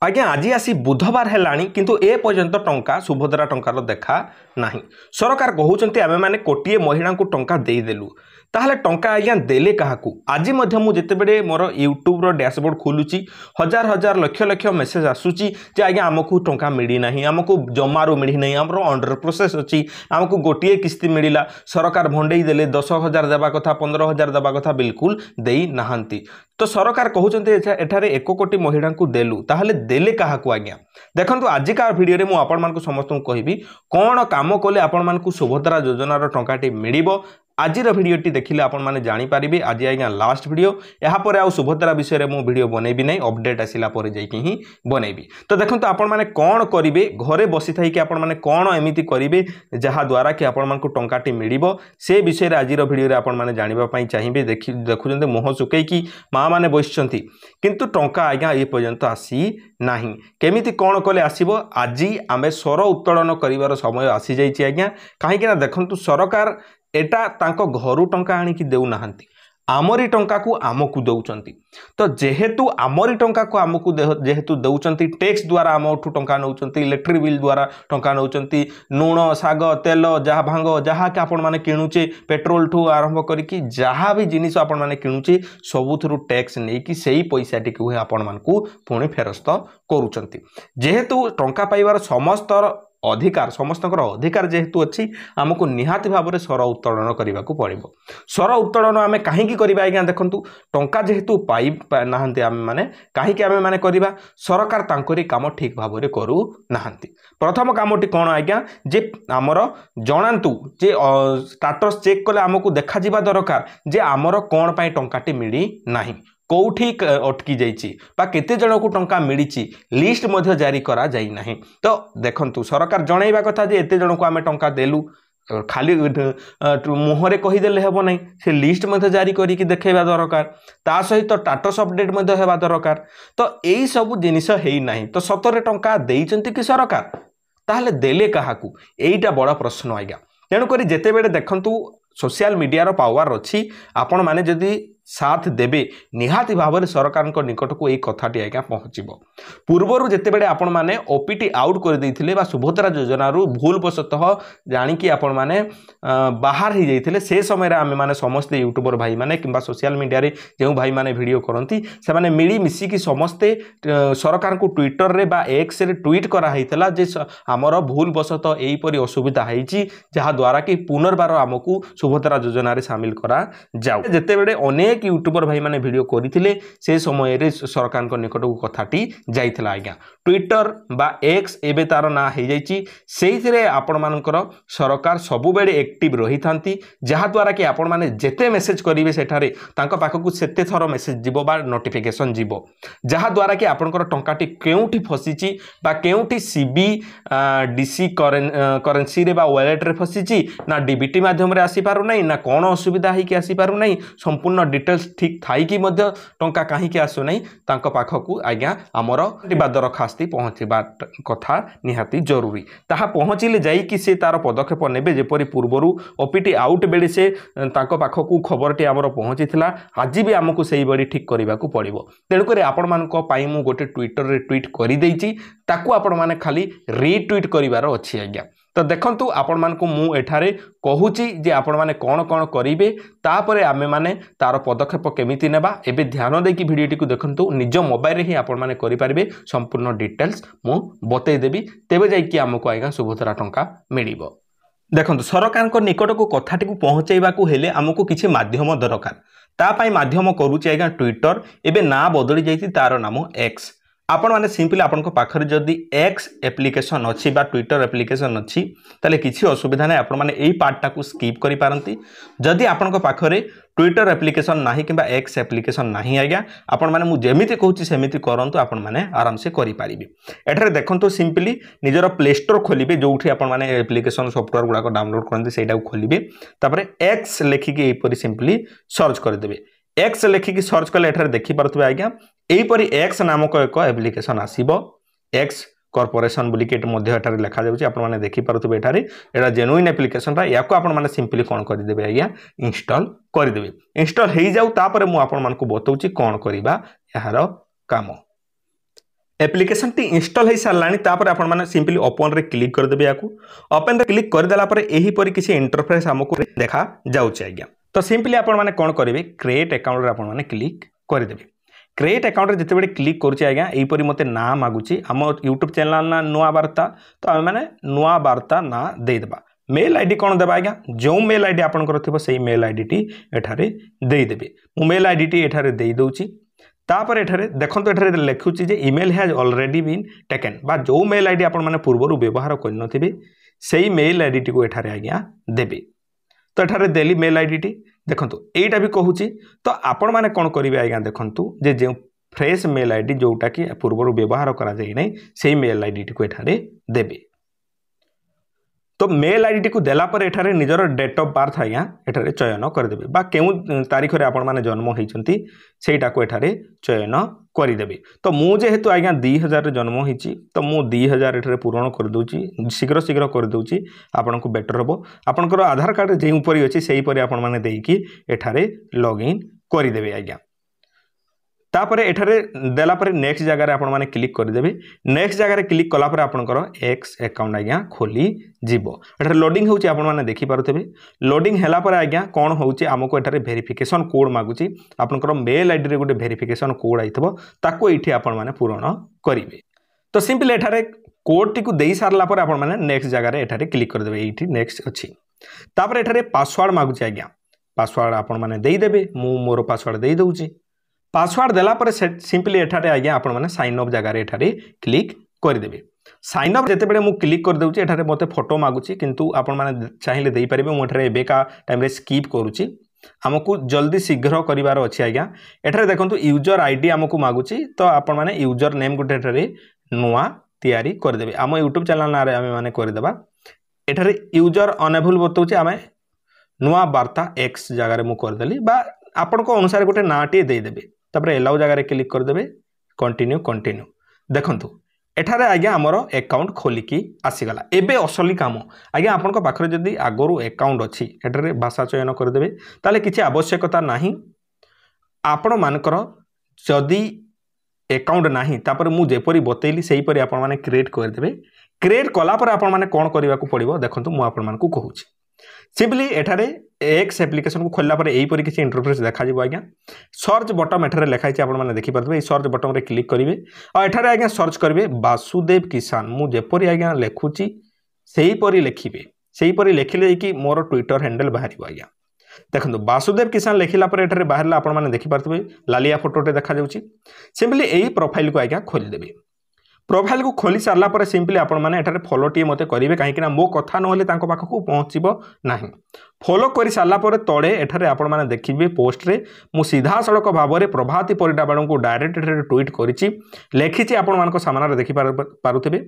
आज्ञा आज आसी बुधवार है किंतु ए पर्यंत टंका सुभद्रा टंकार देखा नहीं। सरकार कहते आम मैंने कोटिए महिला को टंका देदेलु ताहले टंका आज्ञा देले क्या आज मुझे मोर यूट्यूब डैशबोर्ड खोलुची हजार हजार लक्ष लक्ष मेसेज आसूची जे आज्ञा आमको टंका मिली नहीं, आमको जमारू मिली नहीं, आम अंडर प्रोसेस अच्छी, आमको गोटे किस्ती मिला, सरकार भंडई देले 10,000 देवा कथा 15,000 देवा कथा बिल्कुल देई नाहंती। तो सरकार कहते एठारे 1 कोटी महिला को देलु ताहले देले क्या आज्ञा देखो आजिका भिडियो मुझे आपण समस्त कहबी कौन काम कले आपण मानकु सुभद्रा योजनार टंकाटी मिलिबो। आजिर भिडियोटी देखिले आपण माने जानि पारिबे। आज आज्ञा लास्ट भिडियो यापर आ सुभद्रा विषय में भिडियो बनैबी नहीं, अपडेट आसिला परे जाइकि ही बनैबी। तो देखंतु आपण माने कौन करिवे घरे बसी थाई कि आपण माने कौन एमिति करिवे जहा द्वारा कि आपण मानकु टंकाटी मिलिबो से विषय रे आजिर भिडियो रे आपण माने जानिबा पई चाहिबे। देखुजंते मोह सुकै कि माँ माने बसिचंती किंतु टंका आज्ञा ए पर्यंत आसी नाही। केमिति कौन कले आसीबो आज आमे स्वर उत्तोलन करिवार समय आसी जाइछि आज्ञा। काहेकि ना देखंतु सरकार एटा तांको घरु टंका आनिकी देउ नाहंती, आमरी टंका को आमकु दउचंती। तो जेहेतु आमरी टंका को आमकु जेहेतु दउचंती टैक्स द्वारा आमठु टंका नउचंती, इलेक्ट्रिक बिल द्वारा टंका नउचंती, नूण साग तेल जहा भांग जहा कि आपण माने किणुचे पेट्रोल ठू आरंभ करिकी जहा भी जिनिस आपण माने किणुचे सबुथरु टैक्स नेकी सेही पैसा टिकु आपण मानकु पुणी फेरस्त करूचंती। जेहेतु टंका पाइबार समस्त अधिकार समस्तकर अधिकार जेहेतु अच्छी आमको निहाती भाव में स्वर उत्तोलन करने को पड़ो। स्वर उत्तोलन आम कहीं करवा आज्ञा देखंतु टंका जेहेतु पाई ना आम मैंने कहीं आम मैंने करवा सरकार तांकरी काम ठीक भाव में करू नाहंती। प्रथम कामटी कौन आज्ञा जे आमर जनातु जे स्टाटस चेक कले आमको देखा जिबा दरकार जे आमर कौन पाई टंकाटी मिली नाही, कौठी अटकी जाइछि बा केते जन को टंका मिली लिस्ट मध्य जारी करा जाई नाही। तो देखंतु सरकार जणाइबा कथा जे एते जन को आमे टंका देलु खाली मुहरे कहीदेले हेबो नहीं, से लिस्ट मध्य जारी करिकी देखैबा दरकार, ता सहित स्टाटस अपडेट मध्य हेबा दरकार। तो एई सब जिनिस हेई नाही। तो सतरे टंका देइचंती कि सरकार ताहले देले काहाकू एईटा बड़ प्रश्न आज्ञा। तेणुक जिते बड़े देखंतु सोशल मीडिया पावर अच्छी आपण माने जदि साथ देबे निहाती भाव में सरकार निकट को एक कथाटी आज्ञा पहुँचब। पूर्वर जिते बड़े आपण माने ओपीटी आउट कर देइथिले बा सुभद्रा योजना भूलवशतः जानिकी आपण माने बाहर ही जाइथिले से समय आमे माने समस्त यूट्यूबर भाई माने किंबा सोशल मीडिया रे जो भाई माने वीडियो करंती से माने मिली मिसिकी समस्ते सरकार को ट्विटर रे बा एक्स रे ट्वीट करा हैतला जे हमर भूलवशतः एई परि असुविधा हैची जहा द्वारा कि पुनर्बार आमको सुभद्रा योजना रे शामिल करा जाउ। जेते बड़े अनेक यूट्यूबर भाई माने वीडियो करथिले से समय रे सरकार को निकट को कथाटी जाइथिला आज्ञा। ट्विटर बा एक्स एबे तार ना हे जाइछि सेहिरे आपण मानकर सरकार सबु बेले एक्टिव रही थांती जहा द्वारा कि आपण माने जेते मेसेज करिवे सेठारे तांको पाखकु सेते थरो मेसेज जिवो बा नोटिफिकेशन जिवो जहा द्वारा कि आपणकर टंकाटी केउठी फसिछि बा केउठी सीबी डीसी करेंसी रे बा वॉलेट रे फसिछि ना डीबीटी माध्यम रे आसी पारु नै ना कोन असुविधा है कि आसी पारु नै संपूर्ण डिटेल्स ठीक थाई कि मध्य टंका कहीं आसु नहीं तांको पाखकु आज्ञा आमर दरखास्ती पहुँचवा कथा निहाती जरूरी। ताहा पहुँचले जाइकि से तार पदक्षेप नेबे जेपरि पूर्वरु ओपीटी आउट बेले से तांको पाखकु खबरटी आमर पहुँचीला आज भी आमको सही बड़ी ठीक करने को पड़ो। तेणुक आपण मानक पई मु गोटे ट्विटर रे ट्वीट कर देइछि ताकू आपण माने खाली रीट्वीट करिवार अछि आज्ञा। तो देखंतु आपण मानकु मु एठारे कहूची जे आपण माने कोन कोन करिवे तापरे आमे माने तार पदक्षेप केमिति नेबा एबे ध्यान देकी भिडियोटी को देखंतु निज मोबाइल रे ही आपण माने करि पारिबे संपूर्ण डिटेल्स मु बतै देबी तेबे जाई कि हमको आइगा सुभद्रा टंका मिलिबो। देखंतु सरकार को निकट को कथाटी को पहुंचाइबा को हेले हमको किछि माध्यम दरकार ता पई माध्यम करूची आइगा ट्विटर एबे ना बदली जाईति तार नाम एक्स। आपण माने सिंपली आपण को पाखरे जदी एक्स एप्लिकेशन अच्छी बा ट्विटर एप्लिकेशन अच्छी ताले किसी असुविधा नहीं आपण माने एई पार्ट टाकू स्किप करि पारंती। जदी आपण को पाखरे ट्विटर एप्लिकेशन नाही किंबा एक्स एप्लिकेशन नाही आज्ञा आपण माने मु जेमिति कहूची सेमिति करंतु आपण माने आराम से करि पारिबे। एठारे देखंतु सिंपली निजर प्ले स्टोर खोलिबे जोठी आपण माने एप्लिकेशन सॉफ्टवेयर गुडा को डाउनलोड करंती सेटा को खोलिबे तापरे एक्स लेखिके एपरि सिंपली सर्च कर देबे। एक्स लेखिकी सर्च कले एठारे देखि पारथबे आज्ञा एहीपरि एक्स नामक एक एप्लिकेशन आसीबो एक्स कॉर्पोरेशन बुलिकेट मध्य एठारे लिखा जाउची आपण माने देखि पारथबे एठारे एटा जेन्युइन एप्लिकेशन रा याको आपण माने सिंपली कोन करि देबे आज्ञा इंस्टॉल करि देबे। इंस्टॉल हेई जाउ तापरे मु आपण मानकु बतौची कोन करिबा यार काम। एप्लिकेशन टी इंस्टॉल हो सारानी आपण मैंने सिंपली ओपन रे क्लिक करदेवे या ओपन रे क्लिक करदेला यहीपरि किसी इंटरफेस आमको देखा जाऊँचे आज्ञा। तो सिंपली आपण मैंने कौन करेंगे क्रिएट अकाउंट रे आपण मैंने क्लिक करदेवे। क्रिएट अकाउंट जिते बड़े क्लिक करुचे आज्ञा यहीपरि मते ना मागुची आम यूट्यूब चैनल ना नुआ वार्ता तो आम मैंने नुआ वार्ता ना देदेबा। मेल आईडी कौन देबा आज्ञा जो मेल आईडी आपनकर थिबो सेही मेल आईडी टी एठारे देई देबे। मु मेल आईडी टी एठारे देई दउची तापर एठारे देखंतु एठारे लिखुची जे email has already been taken बा जो मेल आईडी आपण माने पूर्वरु व्यवहार करन थिबे सेही मेल आईडी टी को एठारे आज्ञा देबे। तो एठारे देली मेल आईडी टी देखंतु एटा भी कहूची तो आपण माने कोन करिवे आज्ञा देखंतु जे जे फ्रेश मेल आईडी जोटा कि पूर्वरु व्यवहार करा जाई नै सेही मेल आईडी टी को एठारे देबे। तो मेल आईडी को देला पर एठारे निजर डेट ऑफ बर्थ आज्ञा एठारे चयन करदेबे बा केउ तारीख रे आपण माने जन्म होइचंती सेटा को एठारे चयन करदेबे। तो मु जेहेतु आज्ञा 2000 रे जन्म होइची तो मु 2000 एठारे पूरण कर दोची शीघ्र शीघ्र कर दोची आपण को बेटर हबो। आपनकर आधार कार्ड जे ऊपरी अछि सेही परि आपण माने देकी एठारे लॉगिन करदेबे आज्ञा। तापर एठारे देला पर नेक्स्ट जगह रे आपण माने क्लिक करदेबे। नेक्स्ट जगह रे क्लिक कला पर आपनकर एक्स अकाउंट आज्ञा खोली जीवो। एठारे लोडिंग होउची आपण माने देखि पारुथबे। लोडिंग हैला पर आज्ञा कोन होउची हमको एठारे वेरिफिकेशन कोड मागुची आपनकर मेल आईडी रे गोटे वेरिफिकेशन कोड आइथबो ताको एठी आपण माने पूर्ण करिवे। तो सिंपली एठारे कोड टी को देई सारला पर आपण माने नेक्स्ट जगह रे एठारे क्लिक करदेबे। एठी नेक्स्ट अछि तापर एठारे पासवर्ड मागुची आज्ञा पासवर्ड आपण माने देई देबे। मु मोर पासवर्ड देई दउची पासवर्ड देला पर सिंपली एठारे आज्ञा आपण माने साइन अप जगह रे एठारे क्लिक करदेबे। साइन अप जेते बेले मु क्लिक कर दउची एठारे मते फोटो मागुची किंतु आपण माने चाहिले देई परिबे। मु एठारे एबेका टाइम रे स्किप करूची हमकु जल्दी शीघ्र करिवार अछि आज्ञा। एठारे देखंतु यूजर आईडी हमकु मागुची तो आपण माने यूजर नेम गुटे एठारे नुआ तयारी करदेबे। आम यूट्यूब चैनल ना रे आमे माने करदेबा। एठारे यूजर अनेबल बतउची आमे नुआ वार्ता एक्स जगह रे मु करदेली बा आपण को अनुसार गुटे नाटी देई देबे। तापर एलाउ जगह रे क्लिक करदेबे कंटिन्यू कंटिन्यू देखंतु एठारे आज्ञा हमर अकाउंट खोलिकी आसीगला। एबे असली काम आज्ञा आपण को पाखरे जदी आगरु अकाउंट अछि एठारे भाषा चयन करदेबे ताले किछि आवश्यकता नाही। आपण मानकर जदी अकाउंट नाही तापर मु जेपरि बतेली सेही परि आपण माने क्रिएट करदेबे। क्रिएट कला पर आपण माने कोन करिवा को पड़िबो देखंतु मु आपण मानकु कहूची सिंपली एठारे एक्स एप्लिकेशन को खोलला पर एही परि किछि इंटरफेस देखा जिवो आज्ञा। सर्च बटन एठारे लिखाइ छै आपण माने देखि परबे। ए सर्च बटन रे क्लिक करिवे आ एठारे आज्ञा सर्च करिवे वासुदेव किसान। मु जेपरि आज्ञा लेखुची सेही परि लेखिबे। सेही परि लेखिले कि मोर ट्विटर हैंडल बाहरिबो आज्ञा। देखंतु वासुदेव किसान लेखिला पर एठारे बाहरला आपण माने देखि परबे लालिया फोटोटे देखा जाउची। सिंपली एही प्रोफाइल को आज्ञा खोलि देबे। प्रोफाइल को खोली सारला पर सिंपली आपण माने एठारे फॉलो टी मते करिवे काहेकि ना मो कथा न होले तांको पाखकु पहुंचीबो नाही। फॉलो करि सारला पर तळे एठारे आपण माने देखिबे पोस्ट रे मु सीधा सड़क भाबरे प्रभाती परिडा बाळन को डायरेक्ट एठारे ट्वीट करिछि लेखिछि आपण मानको सामना रे देखि पारुथबे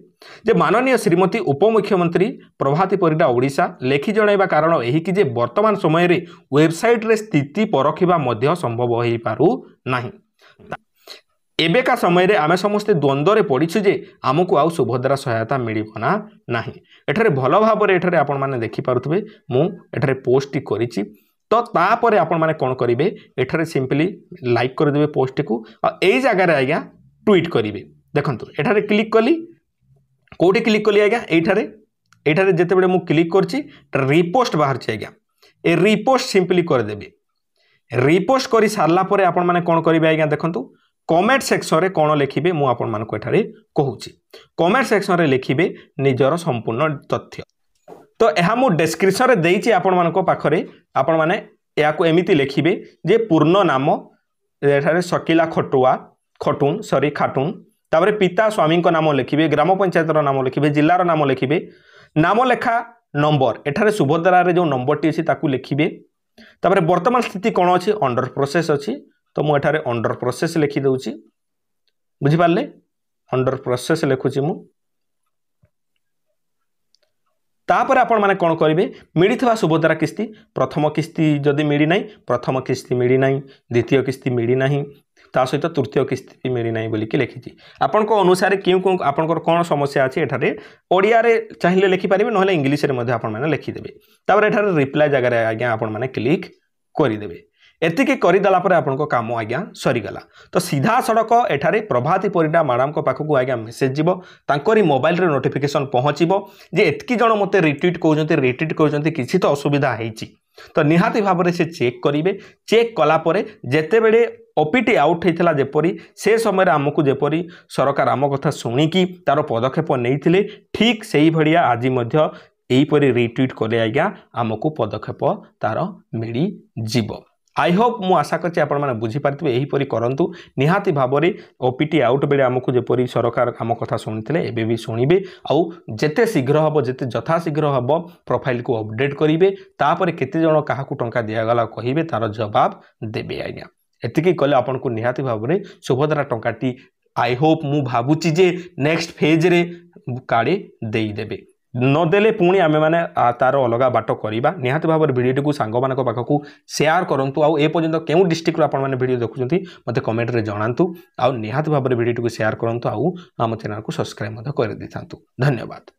जे माननीय श्रीमती उपमुख्यमंत्री प्रभाती परिडा ओडिसा लेखि जणाइबा कारण एही कि जे वर्तमान समय रे वेबसाइट रे स्थिति परखिबा मध्य संभव होई पारु नाही। एबेका समय रे आमे समस्ते द्वंद्व रे पड़ीछु जे आमको आउ सुभद्रा सहायता मिलिबना नाही। एठारे भलो भाबरे एठारे आपण माने देखि पारुथबे मु एठारे पोस्ट करिछि। तो तापर आपण माने कोन करिवे एठारे सिंपली लाइक कर देबे पोस्ट को आ एई जगह रे आज्ञा ट्वीट करिवे। देखंतु एठारे क्लिक कली कोठी क्लिक कली आज्ञा एठारे जेते बेले मु क्लिक करछि रिपोस्ट बाहर छै आज्ञा। ए रिपोस्ट सिंपली कर देबे। रिपोस्ट करि सारला परे आपण माने कोन करिवे आज्ञा देखंतु कमेंट सेक्शन रे कोन लिखिबे मु आपण मानको एठारे कहूची। कमेंट सेक्शन रे लिखिबे निजर संपूर्ण तथ्य। तो एहा मु डिस्क्रिप्शन रे देइची आपण मानको पाखरे आपण माने या को एमिति लिखिबे जे पूर्ण नाम एठारे शकीला खटुन खाटुन तापरे पिता स्वामी को नाम लिखिबे ग्राम पंचायत रो नाम लिखिबे जिल्ला रो नाम लिखिबे नाम लेखा नंबर एठारे सुभद्रा रे जो नंबर टी अछि ताकू लिखिबे। तापरे वर्तमान स्थिति कोन अछि अंडर प्रोसेस अछि तो मु एठारे अंडर प्रोसेस लिखि दउची बुझि पारले अंडर प्रोसेस लिखुची मु। तापर आपण माने कोन करिवे मिलिथवा सुभद्रा किस्ती प्रथम किस्ती जदी मिली नाही प्रथम किस्ती मिली नाही द्वितीय किस्ती मिली नाही ता सहित तृतीय किस्ती मिली नाही बोली कि लिखिची। आपण को अनुसार क्यों आपनकर कोन समस्या अछि एठारे ओडिया रे चाहिले लिखि पारिबे नहले इंग्लिश रे मध्ये आपण माने लिखि देबे। तापर एठारे रिप्लाई जगह रे आज्ञा आपण माने क्लिक करि देबे। एतिकी करदेला आपको काम आज्ञा सरीगला। तो सीधा सड़क एठारे प्रभाती परिडा मैडम पाखक आज्ञा मेसेज जीव तांकरी मोबाइल रे नोटिफिकेशन पहुँचब जे एतकी जन मते रिट्वीट कहते रिट्वीट कहते किसी तो असुविधा होती तो निहाती भाव से चेक करेंगे। चेक कलापर जितेबले ओपीटी आउट होता जेपरी से समय आमको जेपरी सरकार आम कथा शुणिकी तार पदक्षेप नहीं ठीक से भाया आज यहीपरि रिट्वीट कले आज्ञा आमको पदक्षेप तार मिल जीव। आई होप मु आशा करछि आपण माने बुझी पारथिबे एहीपरि करंतु निहाती भाबरे ओपीटी आउट बेले आमको जेपरि सरकार आम कथा शुणिथिले एबे भी शुणिबे आउ जेते शीघ्र हबो जेते यथा शीघ्र हबो प्रोफाइल को अपडेट करिवे तापरे केते जण काहाकू टंका दिया गला कहिबे तार जवाब देबे आज्ञा। एतिकी कले आपनको निहाती भाबरे सुभद्रा टंकाटी आई होप मु भाबुची जे नेक्स्ट फेज रे काडे देई देबे नदेले पुणी आमे माने तार अलग बाट करवा निहाती भाव भिडियो को सांग मान पाखक शेयर करूँ आउ ए पर्यंत केउ डिस्ट्रिक्ट आपण मैंने भिडियो देखुं मते कमेंट रे जणातु आउ निहाती भाव भिडियो को शेयर करूँ आउ आम चैनल को सब्सक्राइब कर दी था। धन्यवाद।